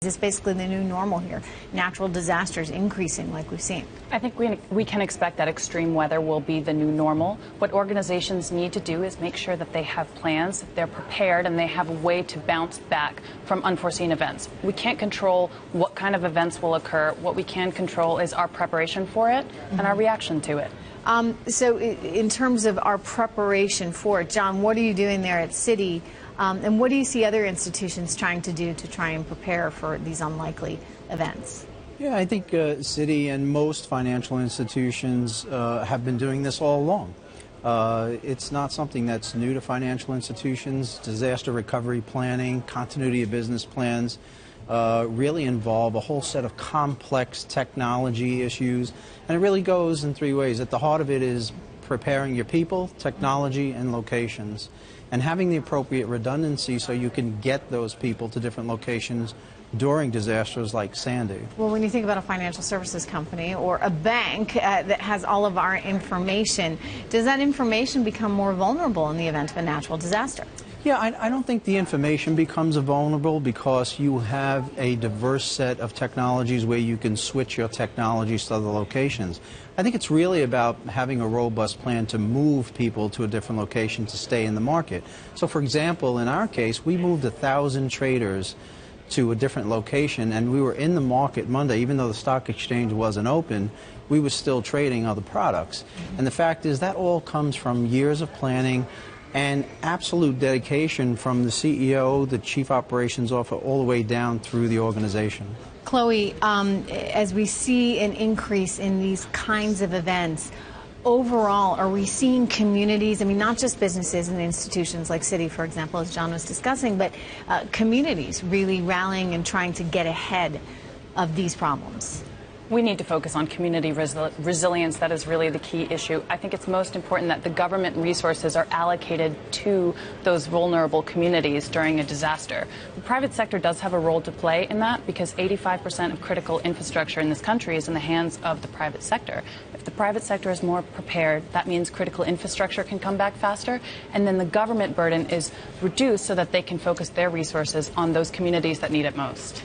Is this basically the new normal here? Natural disasters increasing like we've seen. I think we can expect that extreme weather will be the new normal. What organizations need to do is make sure that they have plans, that they're prepared, and they have a way to bounce back from unforeseen events. We can't control what kind of events will occur. What we can control is our preparation for it and our reaction to it. So in terms of our preparation for it, John, what are you doing there at Citi? And what do you see other institutions trying to do to try and prepare for these unlikely events? Yeah, I think Citi and most financial institutions have been doing this all along. It's not something that's new to financial institutions. Disaster recovery planning, continuity of business plans really involve a whole set of complex technology issues. And it really goes in three ways. At the heart of it is preparing your people, technology, and locations, and having the appropriate redundancy so you can get those people to different locations during disasters like Sandy. Well, when you think about a financial services company or a bank that has all of our information, does that information become more vulnerable in the event of a natural disaster? Yeah, I don't think the information becomes vulnerable because you have a diverse set of technologies where you can switch your technologies to other locations. I think it's really about having a robust plan to move people to a different location to stay in the market. So, for example, in our case, we moved 1,000 traders to a different location, and we were in the market Monday. Even though the stock exchange wasn't open, we were still trading other products. And the fact is that all comes from years of planning and absolute dedication from the CEO, the Chief Operations Officer, all the way down through the organization. Chloe, as we see an increase in these kinds of events, overall, are we seeing communities, I mean, not just businesses and institutions like Citi, for example, as John was discussing, but communities really rallying and trying to get ahead of these problems? We need to focus on community resilience. That is really the key issue. I think it's most important that the government resources are allocated to those vulnerable communities during a disaster. The private sector does have a role to play in that because 85% of critical infrastructure in this country is in the hands of the private sector. If the private sector is more prepared, that means critical infrastructure can come back faster, and then the government burden is reduced so that they can focus their resources on those communities that need it most.